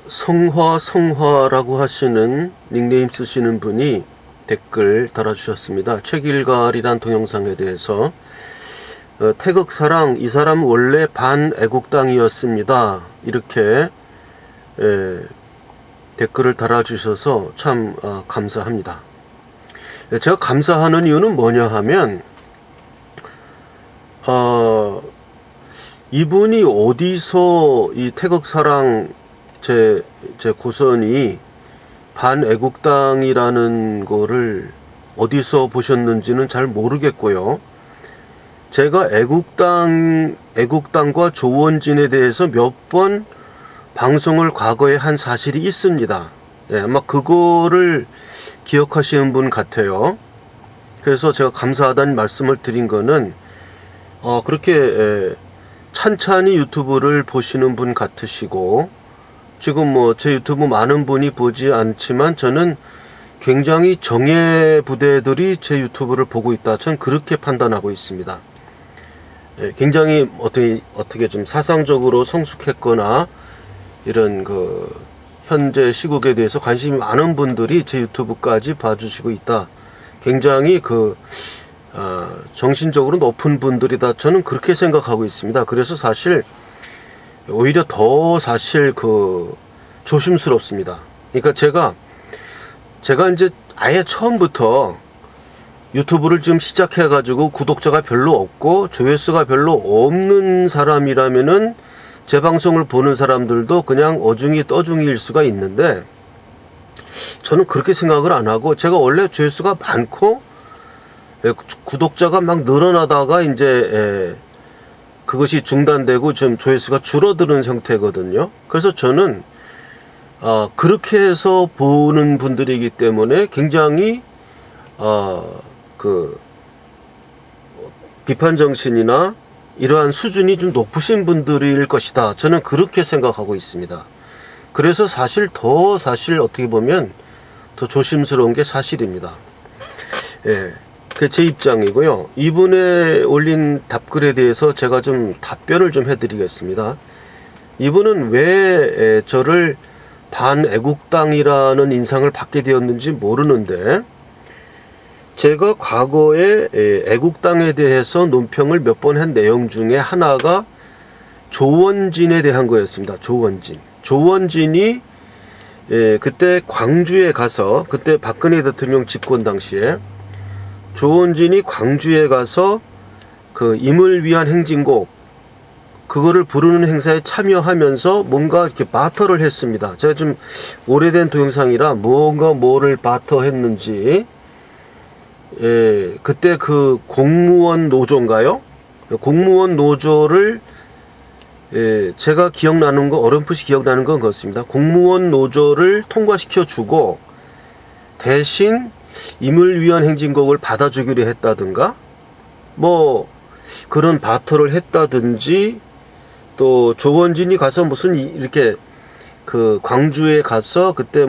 성화라고 하시는 닉네임 쓰시는 분이 댓글 달아주셨습니다. 최길갈이란 동영상에 대해서 태극사랑 이 사람 원래 반애국당이었습니다. 이렇게 댓글을 달아주셔서 참 감사합니다. 제가 감사하는 이유는 뭐냐 하면 이분이 어디서 이 태극사랑 제 고선이 반애국당이라는 거를 어디서 보셨는지는 잘 모르겠고요. 제가 애국당과 조원진에 대해서 몇 번 방송을 과거에 한 사실이 있습니다. 아마 그거를 기억하시는 분 같아요. 그래서 제가 감사하다는 말씀을 드린 거는 그렇게 찬찬히 유튜브를 보시는 분 같으시고, 지금 제 유튜브 많은 분이 보지 않지만 저는 굉장히 정예 부대들이 제 유튜브를 보고 있다. 저는 그렇게 판단하고 있습니다. 굉장히 어떻게 좀 사상적으로 성숙했거나 이런 현재 시국에 대해서 관심이 많은 분들이 제 유튜브까지 봐주시고 있다. 굉장히 정신적으로 높은 분들이다. 저는 그렇게 생각하고 있습니다. 그래서 사실 오히려 더 조심스럽습니다. 그러니까 제가 이제 아예 처음부터 유튜브를 지금 시작해가지고 구독자가 별로 없고 조회수가 별로 없는 사람이라면은 제 방송을 보는 사람들도 그냥 어중이 떠중이일 수가 있는데, 저는 그렇게 생각을 안 하고, 제가 원래 조회수가 많고 구독자가 막 늘어나다가 이제 그것이 중단되고 좀 조회수가 줄어드는 형태거든요. 그래서 저는 그렇게 해서 보는 분들이기 때문에 굉장히 비판 정신이나 이러한 수준이 좀 높으신 분들일 것이다. 저는 그렇게 생각하고 있습니다. 그래서 사실 어떻게 보면 더 조심스러운 게 사실입니다. 그게 제 입장이고요. 이분의 올린 답글에 대해서 제가 좀 답변을 좀 해드리겠습니다. 이분은 왜 저를 반애국당이라는 인상을 받게 되었는지 모르는데, 제가 과거에 애국당에 대해서 논평을 몇 번 한 내용 중에 하나가 조원진에 대한 거였습니다. 조원진이 그때 광주에 가서, 그때 박근혜 대통령 집권 당시에 조원진이 광주에 가서 임을 위한 행진곡, 그거를 부르는 행사에 참여하면서 뭔가 이렇게 바터를 했습니다. 제가 좀 오래된 동영상이라 뭐를 바터했는지, 그때 공무원 노조인가요? 공무원 노조를, 제가 기억나는 거, 어렴풋이 기억나는 건 그렇습니다. 공무원 노조를 통과시켜 주고 대신 임을 위한 행진곡을 받아주기로 했다든가, 그런 바터를 했다든지, 또 조원진이 가서 무슨 이렇게 광주에 가서 그때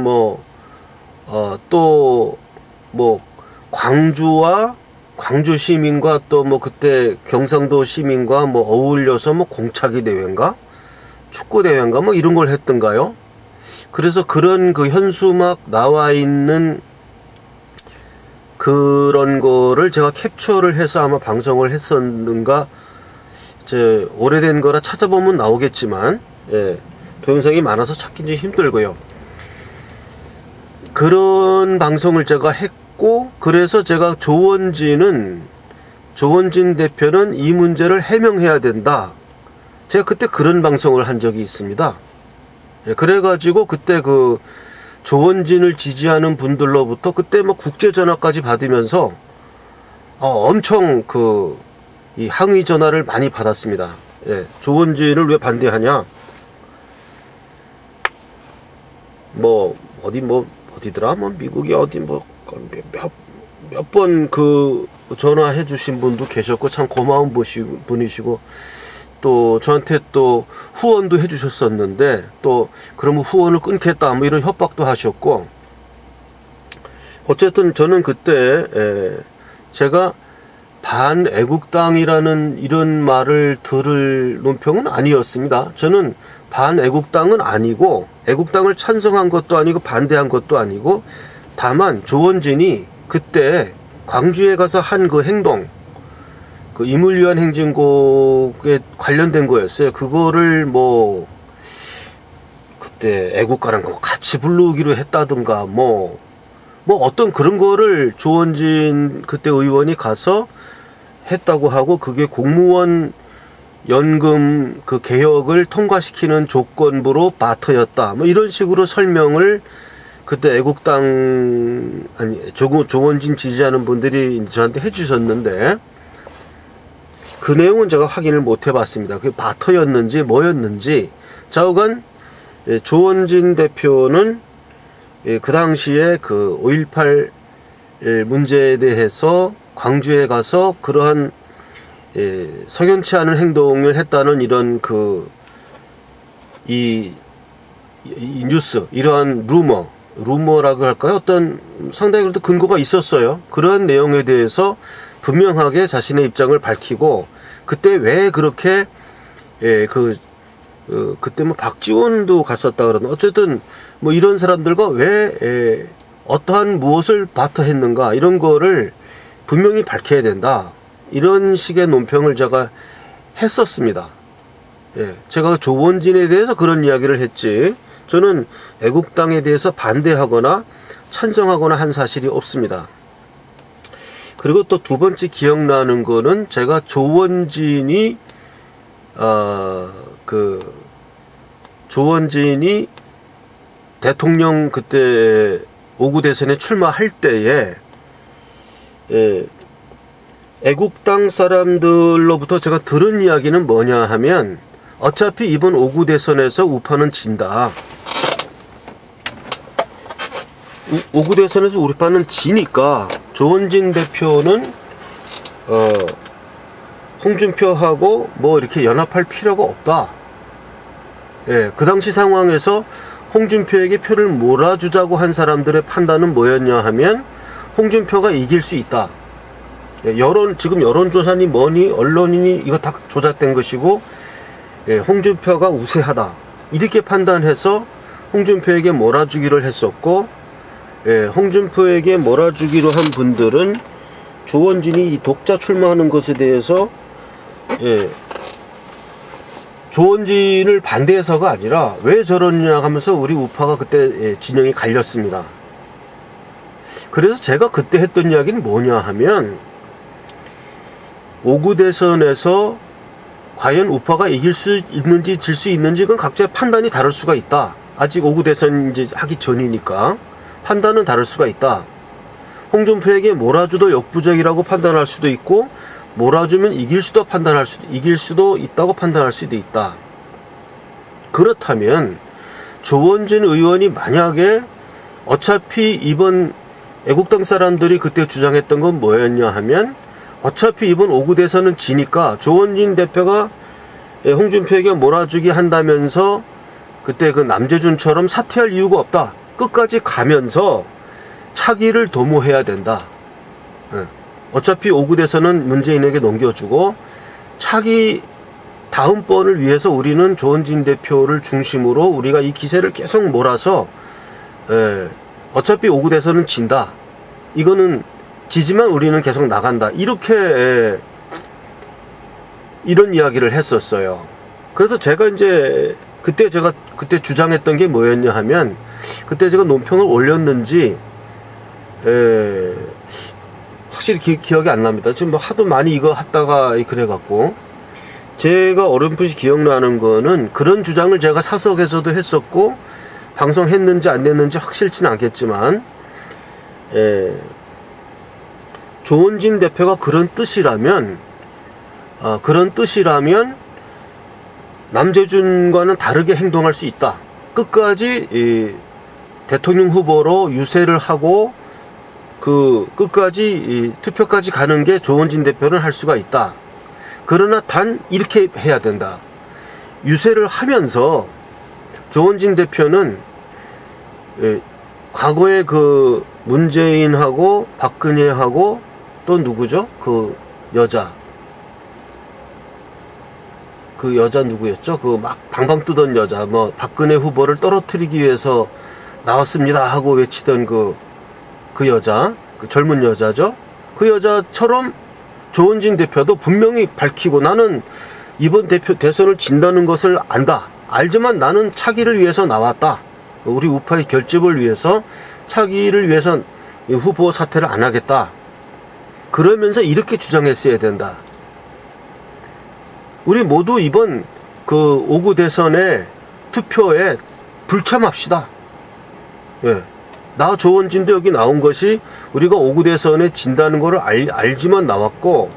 광주 시민과 또 그때 경상도 시민과 어울려서 공차기 대회인가 축구 대회인가 이런 걸 했던가요? 그래서 그런 현수막 나와 있는 그런 거를 제가 캡처를 해서 아마 방송을 했었는가, 오래된 거라 찾아보면 나오겠지만, 동영상이 많아서 찾기 좀 힘들고요. 그런 방송을 제가 했고, 그래서 제가 조원진 대표는 이 문제를 해명해야 된다. 제가 그때 그런 방송을 한 적이 있습니다. 그래가지고 그때 조원진을 지지하는 분들로부터 그때 국제전화까지 받으면서 엄청 이 항의 전화를 많이 받았습니다. 조원진을 왜 반대하냐? 어디더라? 미국이 몇 번 전화해 주신 분도 계셨고, 참 고마운 분이시고, 또 저한테 또 후원도 해 주셨었는데, 또 그러면 후원을 끊겠다 이런 협박도 하셨고, 어쨌든 저는 그때 제가 반애국당이라는 이런 말을 들을 논평은 아니었습니다. 저는 반애국당은 아니고 애국당을 찬성한 것도 아니고 반대한 것도 아니고 다만 조원진이 그때 광주에 가서 한 그 행동, 그 임을위한 행진곡에 관련된 거였어요. 그거를 뭐 그때 애국가랑 같이 부르기로 했다든가 뭐 어떤 그런 거를 조원진 그때 의원이 가서 했다고 하고 그게 공무원 연금 그 개혁을 통과시키는 조건부로 바터였다. 뭐 이런 식으로 설명을 그때 애국당 아니 조원진 지지하는 분들이 저한테 해주셨는데 그 내용은 제가 확인을 못 해봤습니다. 그게 바터였는지 뭐였는지. 좌우간 조원진 대표는 그 당시에 그 5.18 문제에 대해서 광주에 가서 그러한 석연치 않은 행동을 했다는 이런 이 뉴스, 이러한 루머라고 할까요? 어떤 상당히 그래도 근거가 있었어요. 그러한 내용에 대해서 분명하게 자신의 입장을 밝히고 그때 왜 그렇게 그때 뭐 박지원도 갔었다 그러나 어쨌든 뭐 이런 사람들과 왜 어떠한 무엇을 바터했는가 이런 거를 분명히 밝혀야 된다. 이런 식의 논평을 제가 했었습니다. 제가 조원진에 대해서 그런 이야기를 했지 저는 애국당에 대해서 반대하거나 찬성하거나 한 사실이 없습니다. 그리고 또 두 번째 기억나는 거는 제가 조원진이 대통령 그때 5구 대선에 출마할 때에 애국당 사람들로부터 제가 들은 이야기는 뭐냐 하면 어차피 이번 5구 대선에서 우파는 진다. 5구 대선에서 우파는 지니까 조원진 대표는 홍준표하고 뭐 이렇게 연합할 필요가 없다. 그 당시 상황에서 홍준표에게 표를 몰아주자고 한 사람들의 판단은 뭐였냐 하면 홍준표가 이길 수 있다. 지금 여론조사니 뭐니 언론이니 이거 다 조작된 것이고 홍준표가 우세하다. 이렇게 판단해서 홍준표에게 몰아주기를 했었고 홍준표에게 몰아주기로 한 분들은 조원진이 독자 출마하는 것에 대해서 조원진을 반대해서가 아니라 왜 저러냐 하면서 우리 우파가 그때 진영이 갈렸습니다. 그래서 제가 그때 했던 이야기는 뭐냐 하면 5구 대선에서 과연 우파가 이길 수 있는지 질 수 있는지 그건 각자의 판단이 다를 수가 있다. 아직 5구 대선 이제 하기 전이니까 판단은 다를 수가 있다. 홍준표에게 몰아주도 역부족이라고 판단할 수도 있고 몰아주면 이길 수도 있다고 판단할 수도 있다. 그렇다면 조원진 의원이 만약에 어차피 이번 애국당 사람들이 그때 주장했던 건 뭐였냐 하면 어차피 이번 5구 대선은 지니까 조원진 대표가 홍준표에게 몰아주기 한다면서 그때 그 남재준처럼 사퇴할 이유가 없다. 끝까지 가면서 차기를 도모해야 된다. 어차피 5구 대선은 문재인에게 넘겨주고 차기 다음번을 위해서 우리는 조원진 대표를 중심으로 우리가 이 기세를 계속 몰아서 어차피 5구 대선은 진다. 이거는 지지만 우리는 계속 나간다. 이렇게 이런 이야기를 했었어요. 그래서 제가 이제 그때 주장했던 게 뭐였냐 하면 그때 제가 논평을 올렸는지 확실히 기억이 안 납니다. 지금 뭐 하도 많이 이거 하다가 그래갖고 제가 어렴풋이 기억나는 거는 그런 주장을 제가 사석에서도 했었고 방송했는지 안 했는지 확실치는 않겠지만 조원진 대표가 그런 뜻이라면 남재준과는 다르게 행동할 수 있다. 끝까지 대통령 후보로 유세를 하고 끝까지 투표까지 가는 게 조원진 대표는 할 수가 있다. 그러나 단 이렇게 해야 된다. 유세를 하면서 조원진 대표는 과거에 그 문재인하고 박근혜하고 또 누구죠? 여자, 그 여자 누구였죠? 그 막 방방 뜨던 여자, 뭐 박근혜 후보를 떨어뜨리기 위해서 나왔습니다 하고 외치던 그 여자, 그 젊은 여자죠. 그 여자처럼 조원진 대표도 분명히 밝히고, 나는 이번 대선을 진다는 것을 안다. 알지만 나는 차기를 위해서 나왔다. 우리 우파의 결집을 위해서, 차기를 위해서 후보 사퇴를 안 하겠다. 그러면서 이렇게 주장했어야 된다. 우리 모두 이번 그 5구 대선의 투표에 불참합시다. 예. 나 조원진도 여기 나온 것이 우리가 5구 대선에 진다는 것을 알지만 나왔고,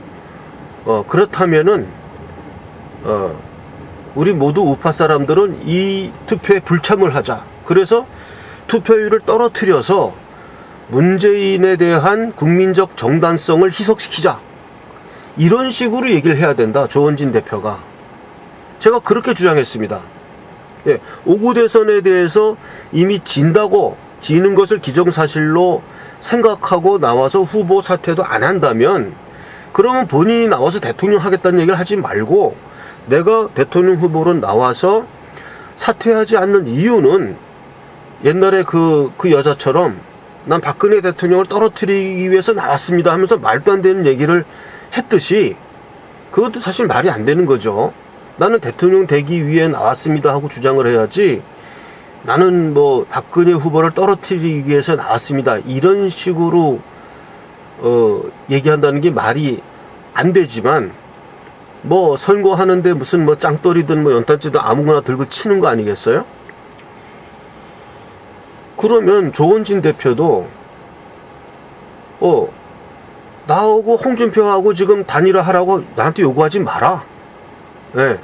그렇다면은, 우리 모두 우파 사람들은 이 투표에 불참을 하자. 그래서 투표율을 떨어뜨려서 문재인에 대한 국민적 정당성을 희석시키자. 이런 식으로 얘기를 해야 된다, 조원진 대표가. 제가 그렇게 주장했습니다. 예, 5구 대선에 대해서 이미 지는 것을 기정사실로 생각하고 나와서 후보 사퇴도 안 한다면, 그러면 본인이 나와서 대통령 하겠다는 얘기를 하지 말고, 내가 대통령 후보로 나와서 사퇴하지 않는 이유는 옛날에 그 여자처럼 난 박근혜 대통령을 떨어뜨리기 위해서 나왔습니다 하면서 말도 안 되는 얘기를 했듯이, 그것도 사실 말이 안 되는 거죠. 나는 대통령 되기 위해 나왔습니다 하고 주장을 해야지, 나는 뭐 박근혜 후보를 떨어뜨리기 위해서 나왔습니다 이런 식으로 얘기한다는 게 말이 안 되지만, 뭐 선거하는데 무슨 뭐 짱돌이든 뭐 연탄재든 아무거나 들고 치는 거 아니겠어요? 그러면 조원진 대표도 나하고 홍준표하고 지금 단일화하라고 나한테 요구하지 마라. 네.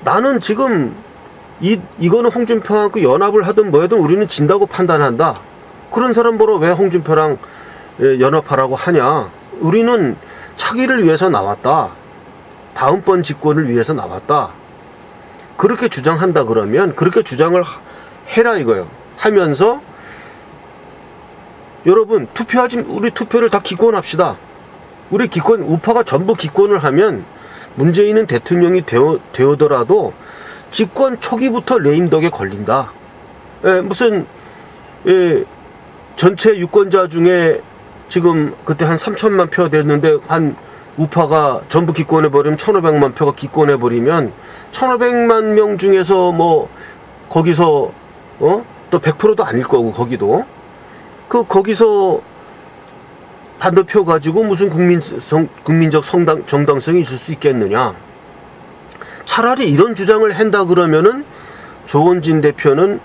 나는 지금 이거는 홍준표하고 연합을 하든 뭐하든 우리는 진다고 판단한다. 그런 사람 보러 왜 홍준표랑 연합하라고 하냐. 우리는 차기를 위해서 나왔다. 다음번 집권을 위해서 나왔다. 그렇게 주장한다 그러면 그렇게 주장을 해라 이거예요. 하면서 여러분 우리 투표를 다 기권합시다. 우리 우파가 전부 기권을 하면 문재인은 대통령이 되어더라도 집권 초기부터 레임덕에 걸린다. 무슨 전체 유권자 중에 지금 그때 한 3천만 표 됐는데 한 우파가 전부 기권해버리면 1,500만 표가 기권해버리면 1,500만 명 중에서 뭐 거기서 또 100%도 아닐 거고 거기도 거기서 반대표 가지고 무슨 국민적 정당성이 있을 수 있겠느냐. 차라리 이런 주장을 한다 그러면은 조원진 대표는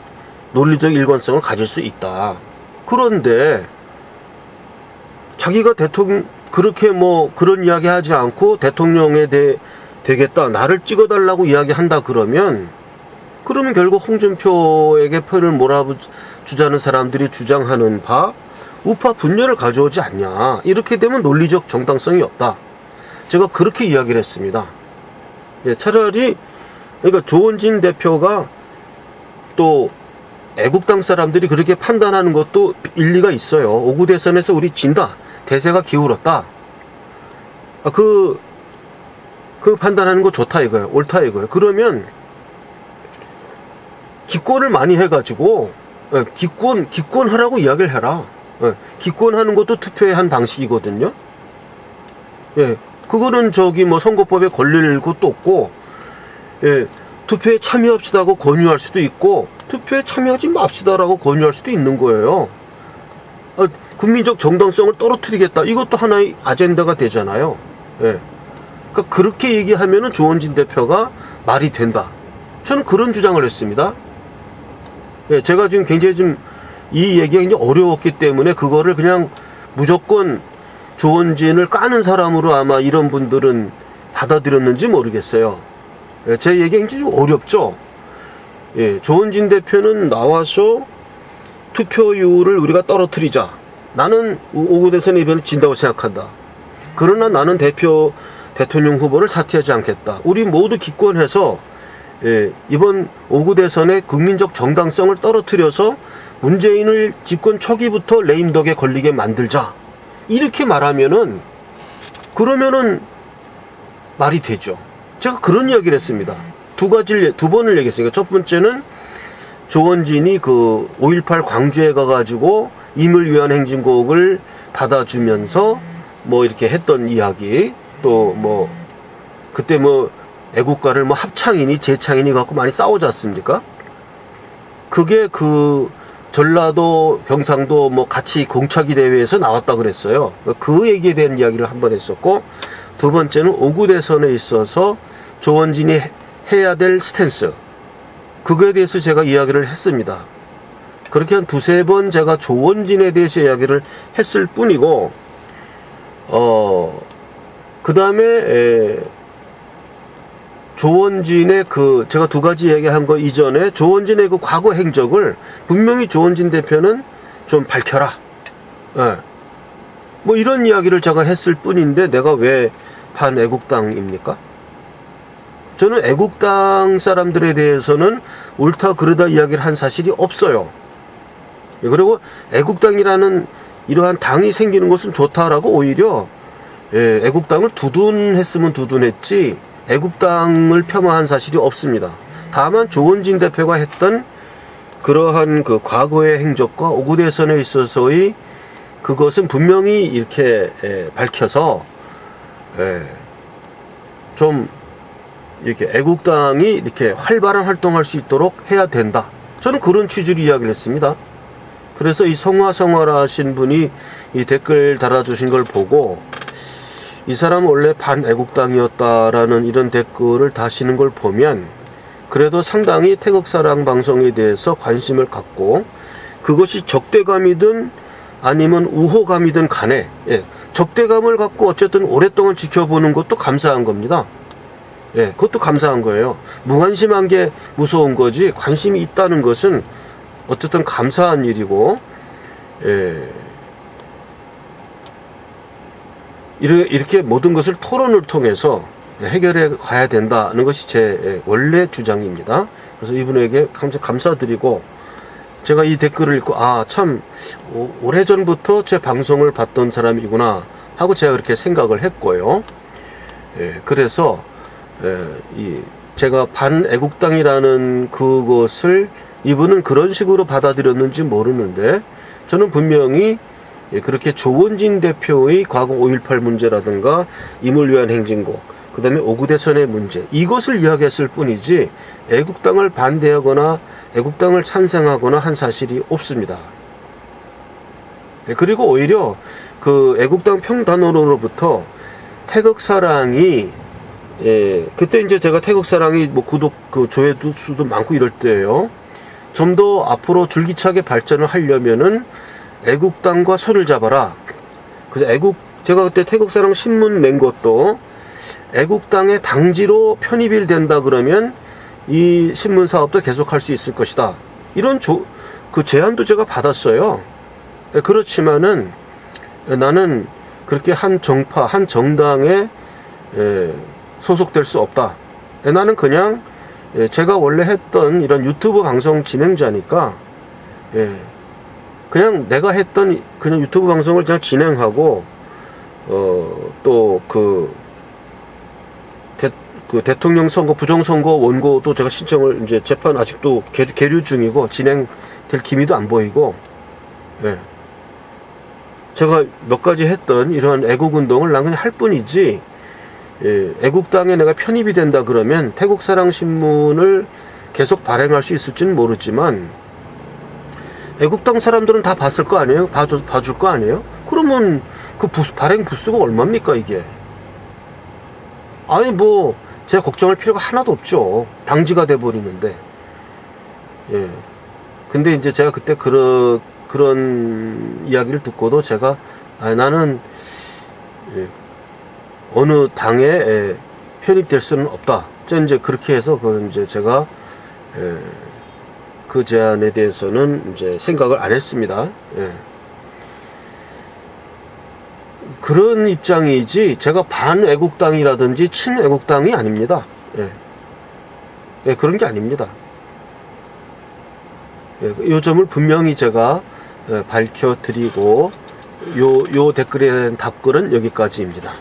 논리적 일관성을 가질 수 있다. 그런데 자기가 그렇게 뭐 그런 이야기 하지 않고 대통령에 되겠다, 나를 찍어달라고 이야기한다 그러면 결국 홍준표에게 표를 몰아주자는 사람들이 주장하는 바 우파 분열을 가져오지 않냐. 이렇게 되면 논리적 정당성이 없다. 제가 그렇게 이야기를 했습니다. 차라리 그러니까 조원진 대표가 또 애국당 사람들이 그렇게 판단하는 것도 일리가 있어요. 5구 대선에서 우리 진다. 대세가 기울었다. 그 판단하는 거 좋다 이거예요. 옳다 이거예요. 그러면 기권을 많이 해가지고 기권하라고 이야기를 해라. 기권하는 것도 투표의 한 방식이거든요. 그거는 뭐 선거법에 걸릴 것도 없고, 투표에 참여합시다고 권유할 수도 있고, 투표에 참여하지 맙시다라고 권유할 수도 있는 거예요. 국민적 정당성을 떨어뜨리겠다. 이것도 하나의 아젠다가 되잖아요. 그러니까 그렇게 얘기하면은 조원진 대표가 말이 된다. 저는 그런 주장을 했습니다. 제가 지금 굉장히 이 얘기가 굉장히 어려웠기 때문에 그거를 그냥 무조건 조원진을 까는 사람으로 아마 이런 분들은 받아들였는지 모르겠어요. 제 얘기가 굉장히 좀 어렵죠. 조원진 대표는 나와서 투표율을 우리가 떨어뜨리자. 나는 5구 대선에 이번에 진다고 생각한다. 그러나 나는 대통령 후보를 사퇴하지 않겠다. 우리 모두 기권해서 이번 5구 대선의 국민적 정당성을 떨어뜨려서 문재인을 집권 초기부터 레임덕에 걸리게 만들자. 이렇게 말하면은 그러면은 말이 되죠. 제가 그런 이야기를 했습니다. 두 번을 얘기했으니까, 첫 번째는 조원진이 그 5.18 광주에 가가지고 임을 위한 행진곡을 받아주면서 뭐 이렇게 했던 이야기, 또 뭐 그때 뭐 애국가를 뭐 합창이니 재창이니 갖고 많이 싸우지 않습니까? 그게 그 전라도 경상도 뭐 같이 공차기 대회에서 나왔다 그랬어요. 그 얘기에 대한 이야기를 한 번 했었고, 두 번째는 오구 대선에 있어서 조원진이 해야 될 스탠스, 그거에 대해서 제가 이야기를 했습니다. 그렇게 한 두세 번 제가 조원진에 대해서 이야기를 했을 뿐이고, 그 다음에 조원진의 그 제가 두 가지 얘기한 거 이전에 조원진의 그 과거 행적을 분명히 조원진 대표는 좀 밝혀라. 예. 뭐 이런 이야기를 제가 했을 뿐인데 내가 왜 반애국당입니까? 저는 애국당 사람들에 대해서는 옳다 그르다 이야기를 한 사실이 없어요. 그리고 애국당이라는 이러한 당이 생기는 것은 좋다라고 오히려 애국당을 두둔했으면 두둔했지 애국당을 폄하한 사실이 없습니다. 다만 조원진 대표가 했던 그러한 그 과거의 행적과 오구 대선에 있어서의 그것은 분명히 이렇게 밝혀서 좀 이렇게 애국당이 이렇게 활발한 활동할 수 있도록 해야 된다. 저는 그런 취지로 이야기를 했습니다. 그래서 이 성화성화라 하신 분이 이 댓글 달아주신 걸 보고 이 사람 원래 반애국당이었다라는 이런 댓글을 다시는 걸 보면 그래도 상당히 태극사랑 방송에 대해서 관심을 갖고 그것이 적대감이든 아니면 우호감이든 간에 적대감을 갖고 어쨌든 오랫동안 지켜보는 것도 감사한 겁니다. 그것도 감사한 거예요. 무관심한 게 무서운 거지 관심이 있다는 것은 어쨌든 감사한 일이고 이렇게 모든 것을 토론을 통해서 해결해 가야 된다는 것이 제 원래 주장입니다. 그래서 이분에게 감사드리고 제가 이 댓글을 읽고 참 오래전부터 제 방송을 봤던 사람이구나 하고 제가 그렇게 생각을 했고요. 그래서 제가 반애국당이라는 그것을 이분은 그런 식으로 받아들였는지 모르는데 저는 분명히 그렇게 조원진 대표의 과거 5.18 문제라든가 임을 위한 행진곡, 그 다음에 오구 대선의 문제, 이것을 이야기했을 뿐이지 애국당을 반대하거나 애국당을 찬성하거나 한 사실이 없습니다. 그리고 오히려 그 애국당 평단원으로부터 태극사랑이 그때 이제 제가 태극사랑이 뭐 구독 그 조회수 수도 많고 이럴 때예요. 좀 더 앞으로 줄기차게 발전을 하려면은 애국당과 손을 잡아라. 그래서 제가 그때 태극사랑 신문 낸 것도 애국당의 당지로 편입이 된다 그러면 이 신문 사업도 계속할 수 있을 것이다. 이런 그 제안도 제가 받았어요. 그렇지만은 나는 그렇게 한 정파, 한 정당에 소속될 수 없다. 나는 그냥 제가 원래 했던 이런 유튜브 방송 진행자니까 그냥 내가 했던 그냥 유튜브 방송을 그냥 진행하고 또 그 대통령 선거 부정선거 원고도 제가 신청을 이제 재판 아직도 계류 중이고 진행될 기미도 안 보이고 제가 몇 가지 했던 이러한 애국운동을 난 그냥 할 뿐이지 애국당에 내가 편입이 된다 그러면 태국사랑신문을 계속 발행할 수 있을지는 모르지만 애국당 사람들은 다 봤을 거 아니에요? 봐줄 거 아니에요? 그러면 그 발행 부수가 얼마입니까 이게? 아니 뭐 제가 걱정할 필요가 하나도 없죠. 당지가 돼버리는데. 근데 이제 제가 그때 그런 이야기를 듣고도 제가 나는 어느 당에 편입될 수는 없다. 이제 그렇게 해서 이제 제가 그 제안에 대해서는 이제 생각을 안 했습니다. 그런 입장이지 제가 반애국당이라든지 친애국당이 아닙니다. 그런 게 아닙니다. 이 점을 분명히 제가 밝혀드리고 요 댓글에 대한 답글은 여기까지입니다.